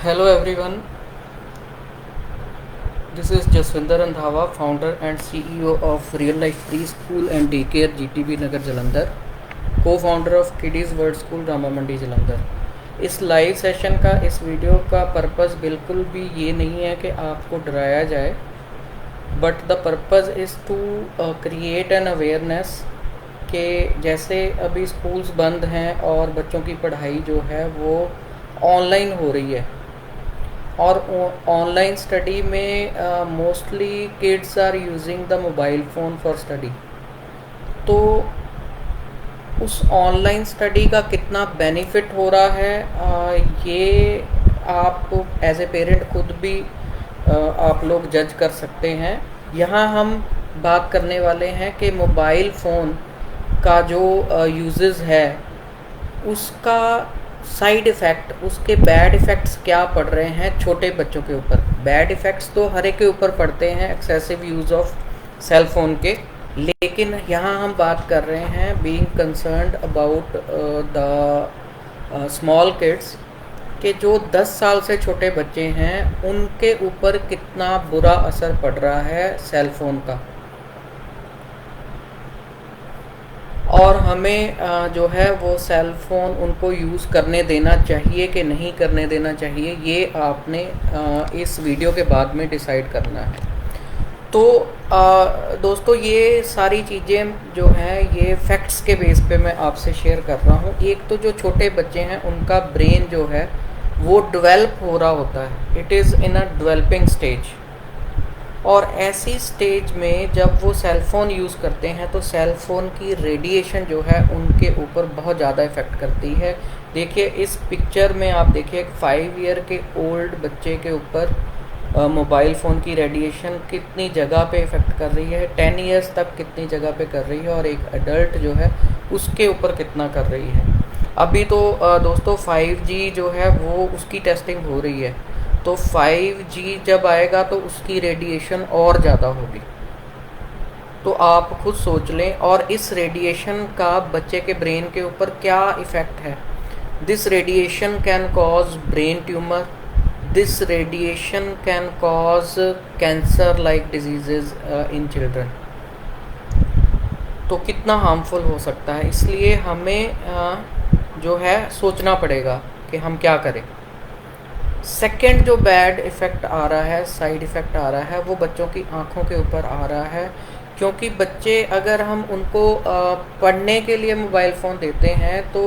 Hello everyone, this is Jaswinder Randhawa, founder and CEO of Real Life Preschool and Daycare GTB Nagar Jalandhar, co-founder of Kiddies World School Rama Mandi Jalandhar। इस live session का, इस video का purpose बिल्कुल भी ये नहीं है कि आपको डराया जाए, but the purpose is to create an awareness कि जैसे अभी स्कूल्स बंद हैं और बच्चों की पढ़ाई जो है वो ऑनलाइन हो रही है, और ऑनलाइन स्टडी में mostly kids are using the mobile phone for study. तो उस ऑनलाइन स्टडी का कितना बेनिफिट हो रहा है, ये आप एज ए पेरेंट खुद भी आप लोग जज कर सकते हैं। यहाँ हम बात करने वाले हैं कि मोबाइल फ़ोन का जो यूजेस है उसका साइड इफ़ेक्ट, उसके बैड इफ़ेक्ट्स क्या पड़ रहे हैं छोटे बच्चों के ऊपर। बैड इफ़ेक्ट्स तो हर एक के ऊपर पड़ते हैं excessive use of cell phone के, लेकिन यहाँ हम बात कर रहे हैं being concerned about the small kids कि जो 10 साल से छोटे बच्चे हैं उनके ऊपर कितना बुरा असर पड़ रहा है सेल फ़ोन का। और हमें जो है वो सेल फ़ोन उनको यूज़ करने देना चाहिए कि नहीं करने देना चाहिए, ये आपने इस वीडियो के बाद में डिसाइड करना है। तो दोस्तों, ये सारी चीज़ें जो हैं ये फैक्ट्स के बेस पे मैं आपसे शेयर कर रहा हूँ। एक तो जो छोटे बच्चे हैं उनका ब्रेन जो है वो डेवलप हो रहा होता है, it is in a developing stage, और ऐसी स्टेज में जब वो सेल फ़ोन यूज़ करते हैं तो सेल फ़ोन की रेडिएशन जो है उनके ऊपर बहुत ज़्यादा इफ़ेक्ट करती है। देखिए इस पिक्चर में आप देखिए 5 ईयर के ओल्ड बच्चे के ऊपर मोबाइल फ़ोन की रेडिएशन कितनी जगह पे इफ़ेक्ट कर रही है, 10 ईयर्स तक कितनी जगह पे कर रही है, और एक एडल्ट जो है उसके ऊपर कितना कर रही है। अभी तो दोस्तों 5G जो है वो उसकी टेस्टिंग हो रही है, तो 5G जब आएगा तो उसकी रेडिएशन और ज़्यादा होगी। तो आप खुद सोच लें, और इस रेडिएशन का बच्चे के ब्रेन के ऊपर क्या इफ़ेक्ट है। This radiation can cause brain tumour, this radiation can cause cancer like diseases in children. तो कितना हार्मफुल हो सकता है, इसलिए हमें जो है सोचना पड़ेगा कि हम क्या करें। सेकंड जो बैड इफ़ेक्ट आ रहा है, साइड इफ़ेक्ट आ रहा है, वो बच्चों की आँखों के ऊपर आ रहा है, क्योंकि बच्चे अगर हम उनको पढ़ने के लिए मोबाइल फ़ोन देते हैं तो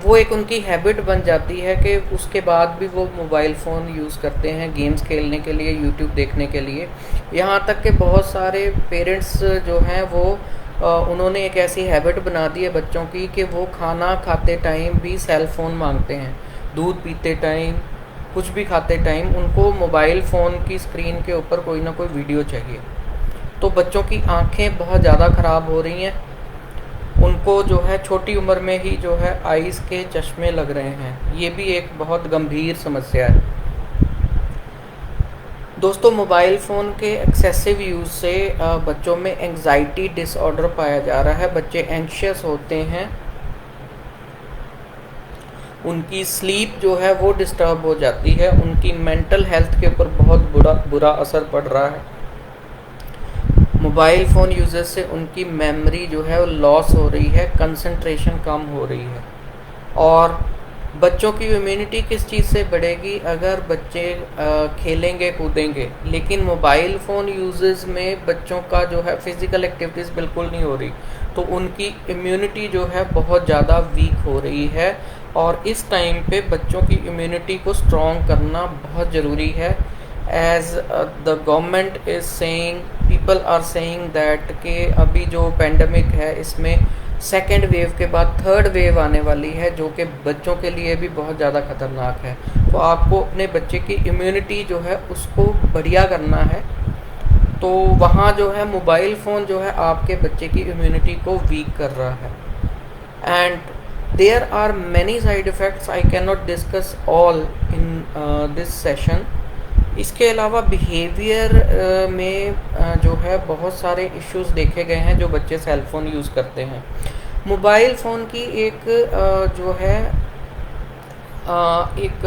वो एक उनकी हैबिट बन जाती है कि उसके बाद भी वो मोबाइल फ़ोन यूज़ करते हैं गेम्स खेलने के लिए, यूट्यूब देखने के लिए। यहाँ तक कि बहुत सारे पेरेंट्स जो हैं वो उन्होंने एक ऐसी हैबिट बना दी है बच्चों की कि वो खाना खाते टाइम भी सेल फ़ोन मांगते हैं, दूध पीते टाइम, कुछ भी खाते टाइम उनको मोबाइल फ़ोन की स्क्रीन के ऊपर कोई ना कोई वीडियो चाहिए। तो बच्चों की आंखें बहुत ज़्यादा ख़राब हो रही हैं, उनको जो है छोटी उम्र में ही जो है आइज़ के चश्मे लग रहे हैं। ये भी एक बहुत गंभीर समस्या है। दोस्तों, मोबाइल फ़ोन के एक्सेसिव यूज़ से बच्चों में एंग्जाइटी डिसऑर्डर पाया जा रहा है। बच्चे एंग्शियस होते हैं, उनकी स्लीप जो है वो डिस्टर्ब हो जाती है, उनकी मेंटल हेल्थ के ऊपर बहुत बुरा असर पड़ रहा है। मोबाइल फ़ोन यूज़र से उनकी मेमोरी जो है वो लॉस हो रही है, कंसंट्रेशन कम हो रही है, और बच्चों की इम्यूनिटी किस चीज़ से बढ़ेगी अगर बच्चे खेलेंगे कूदेंगे। लेकिन मोबाइल फ़ोन यूज़र्स में बच्चों का जो है फ़िज़िकल एक्टिविटीज़ बिल्कुल नहीं हो रही, तो उनकी इम्यूनिटी जो है बहुत ज़्यादा वीक हो रही है, और इस टाइम पे बच्चों की इम्यूनिटी को स्ट्रॉन्ग करना बहुत ज़रूरी है। As the government is saying, people are saying that कि अभी जो पेंडेमिक है इसमें सेकेंड वेव के बाद थर्ड वेव आने वाली है, जो कि बच्चों के लिए भी बहुत ज़्यादा ख़तरनाक है। तो आपको अपने बच्चे की इम्यूनिटी जो है उसको बढ़िया करना है, तो वहाँ जो है मोबाइल फ़ोन जो है आपके बच्चे की इम्यूनिटी को वीक कर रहा है। And there are many side effects, I can not discuss all in this session. इसके अलावा बिहेवियर में जो है बहुत सारे इश्यूज़ देखे गए हैं जो बच्चे सेल फ़ोन यूज़ करते हैं। मोबाइल फ़ोन की एक जो है एक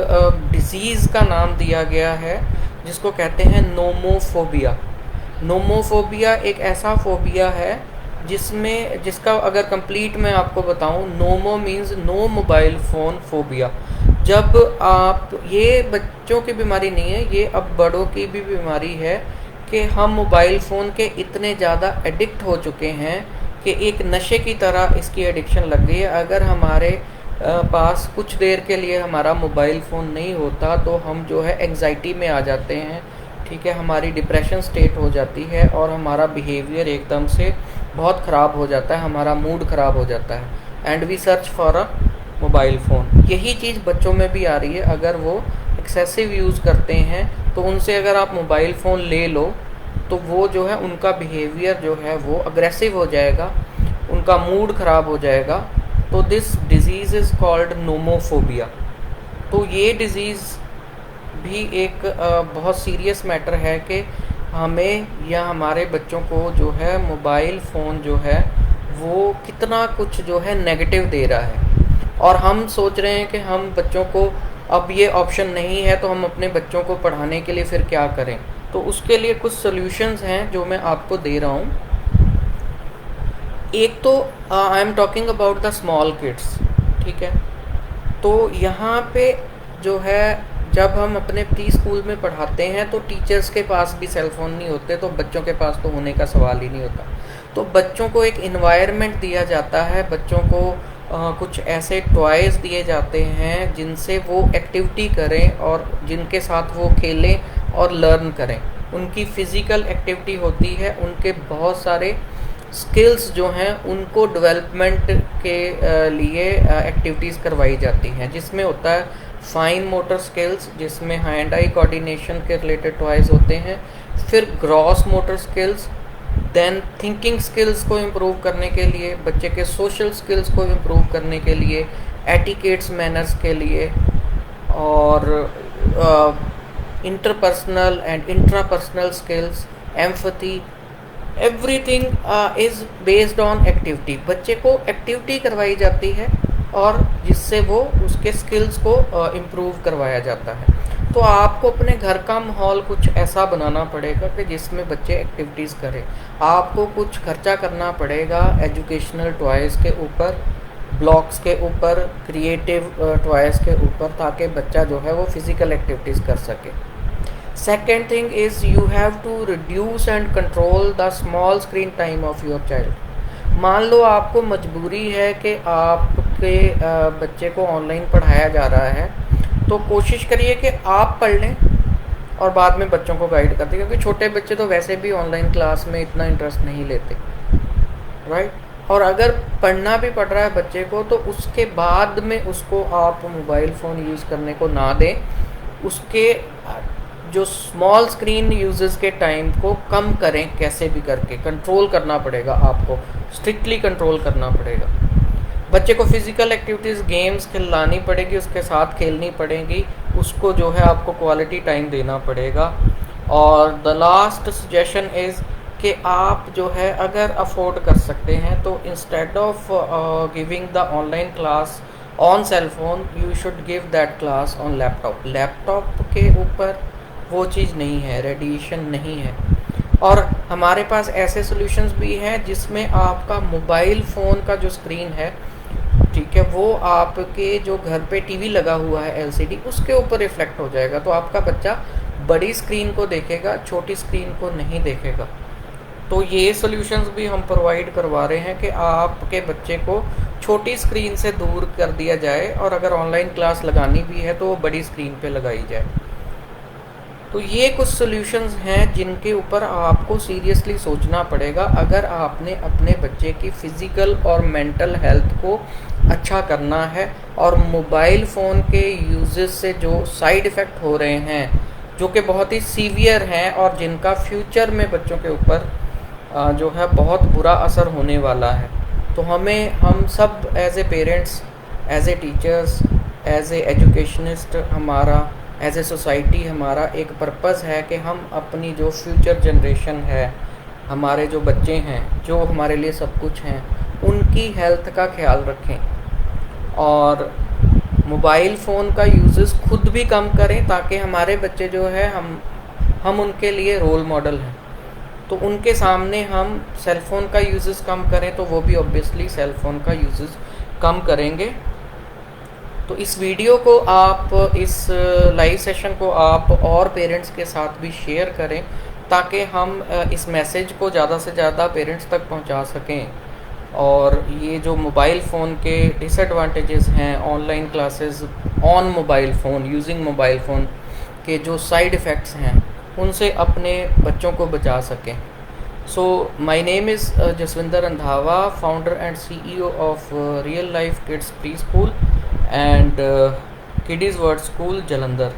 डिजीज़ का नाम दिया गया है जिसको कहते हैं नोमोफोबिया। नोमोफोबिया एक ऐसा फोबिया है जिसका अगर कंप्लीट मैं आपको बताऊं, nomo means no mobile phone phobia. जब आप, ये बच्चों की बीमारी नहीं है, ये अब बड़ों की भी बीमारी है कि हम मोबाइल फ़ोन के इतने ज़्यादा एडिक्ट हो चुके हैं कि एक नशे की तरह इसकी एडिक्शन लग गई है। अगर हमारे पास कुछ देर के लिए हमारा मोबाइल फ़ोन नहीं होता तो हम जो है एंग्जाइटी में आ जाते हैं, ठीक है, हमारी डिप्रेशन स्टेट हो जाती है और हमारा बिहेवियर एकदम से बहुत ख़राब हो जाता है, हमारा मूड ख़राब हो जाता है and we search for a mobile phone. यही चीज़ बच्चों में भी आ रही है। अगर वो एक्सेसिव यूज़ करते हैं तो उनसे अगर आप मोबाइल फ़ोन ले लो तो वो जो है उनका बिहेवियर जो है वो अग्रेसिव हो जाएगा, उनका मूड ख़राब हो जाएगा। तो this disease is called nomophobia. तो ये डिज़ीज़ भी एक बहुत सीरियस मैटर है कि हमें या हमारे बच्चों को जो है मोबाइल फ़ोन जो है वो कितना कुछ जो है नेगेटिव दे रहा है। और हम सोच रहे हैं कि हम बच्चों को, अब ये ऑप्शन नहीं है तो हम अपने बच्चों को पढ़ाने के लिए फिर क्या करें। तो उसके लिए कुछ सॉल्यूशंस हैं जो मैं आपको दे रहा हूँ। एक तो I am talking about the small kids, ठीक है। तो यहाँ पे जो है जब हम अपने प्री स्कूल में पढ़ाते हैं तो टीचर्स के पास भी सेल फ़ोन नहीं होते, तो बच्चों के पास तो होने का सवाल ही नहीं होता। तो बच्चों को एक इन्वायरमेंट दिया जाता है, बच्चों को कुछ ऐसे टॉयज़ दिए जाते हैं जिनसे वो एक्टिविटी करें और जिनके साथ वो खेलें और लर्न करें। उनकी फ़िज़िकल एक्टिविटी होती है, उनके बहुत सारे स्किल्स जो हैं उनको डेवलपमेंट के लिए एक्टिविटीज़ करवाई जाती हैं, जिसमें होता है फाइन मोटर स्किल्स, जिसमें हैंड आई कोऑर्डिनेशन के रिलेटेड टॉयज़ होते हैं, फिर gross motor skills, than thinking skills को इम्प्रूव करने के लिए, बच्चे के सोशल स्किल्स को इम्प्रूव करने के लिए, एटिकेट्स मैनर्स के लिए, और interpersonal and intrapersonal skills, empathy, everything is based on activity. बच्चे को एक्टिविटी करवाई जाती है और जिससे वो उसके स्किल्स को इम्प्रूव करवाया जाता है। तो आपको अपने घर का माहौल कुछ ऐसा बनाना पड़ेगा कि जिसमें बच्चे एक्टिविटीज़ करें। आपको कुछ खर्चा करना पड़ेगा एजुकेशनल टॉयज़ के ऊपर, ब्लॉक्स के ऊपर, क्रिएटिव टॉयज़ के ऊपर, ताकि बच्चा जो है वो फिज़िकल एक्टिविटीज़ कर सके। Second thing is you have to reduce and control the small screen time of your child. मान लो आपको मजबूरी है कि आपके बच्चे को ऑनलाइन पढ़ाया जा रहा है, तो कोशिश करिए कि आप पढ़ लें और बाद में बच्चों को गाइड कर दें, क्योंकि छोटे बच्चे तो वैसे भी ऑनलाइन क्लास में इतना इंटरेस्ट नहीं लेते, राइट। और अगर पढ़ना भी पड़ रहा है बच्चे को तो उसके बाद में उसको आप मोबाइल फ़ोन यूज़ करने को ना दें। उसके जो स्मॉल स्क्रीन यूजेस के टाइम को कम करें, कैसे भी करके कंट्रोल करना पड़ेगा, आपको स्ट्रिक्टली कंट्रोल करना पड़ेगा। बच्चे को फिज़िकल एक्टिविटीज़, गेम्स खिलानी पड़ेगी, उसके साथ खेलनी पड़ेगी, उसको जो है आपको क्वालिटी टाइम देना पड़ेगा। और द लास्ट सजेशन इज़ कि आप जो है अगर अफोर्ड कर सकते हैं तो instead of giving the online class on sale phone, you should give that class on laptop. Laptop के ऊपर वो चीज़ नहीं है, रेडिएशन नहीं है। और हमारे पास ऐसे सॉल्यूशंस भी हैं जिसमें आपका मोबाइल फ़ोन का जो स्क्रीन है, ठीक है, वो आपके जो घर पे टीवी लगा हुआ है एलसीडी, उसके ऊपर रिफ्लेक्ट हो जाएगा। तो आपका बच्चा बड़ी स्क्रीन को देखेगा, छोटी स्क्रीन को नहीं देखेगा। तो ये सॉल्यूशंस भी हम प्रोवाइड करवा रहे हैं कि आपके बच्चे को छोटी स्क्रीन से दूर कर दिया जाए, और अगर ऑनलाइन क्लास लगानी भी है तो वो बड़ी स्क्रीन पे लगाई जाए। तो ये कुछ सॉल्यूशंस हैं जिनके ऊपर आपको सीरियसली सोचना पड़ेगा अगर आपने अपने बच्चे की फ़िज़िकल और मेंटल हेल्थ को अच्छा करना है। और मोबाइल फ़ोन के यूजेस से जो साइड इफ़ेक्ट हो रहे हैं, जो कि बहुत ही सीवियर हैं और जिनका फ्यूचर में बच्चों के ऊपर जो है बहुत बुरा असर होने वाला है, तो हम सब as a parents, as a teachers, as a educationist, हमारा एज ए सोसाइटी, हमारा एक पर्पज़ है कि हम अपनी जो फ्यूचर जनरेशन है, हमारे जो बच्चे हैं, जो हमारे लिए सब कुछ हैं, उनकी हेल्थ का ख्याल रखें। और मोबाइल फ़ोन का यूज़ेस खुद भी कम करें, ताकि हमारे बच्चे जो है हम उनके लिए रोल मॉडल हैं। तो उनके सामने हम सेल फ़ोन का यूज़ेस कम करें तो वो भी ऑब्वियसली सेल फ़ोन का यूज़ेस कम करेंगे। तो इस वीडियो को आप, इस लाइव सेशन को आप और पेरेंट्स के साथ भी शेयर करें, ताकि हम इस मैसेज को ज़्यादा से ज़्यादा पेरेंट्स तक पहुंचा सकें। और ये जो मोबाइल फ़ोन के डिसएडवांटेजेस हैं, online classes on mobile phone, using mobile phone के जो साइड इफ़ेक्ट्स हैं, उनसे अपने बच्चों को बचा सकें। So my name is Jaswinder Randhawa, founder and CEO of Real Life Kids Preschool and Kiddies World School, Jalandhar.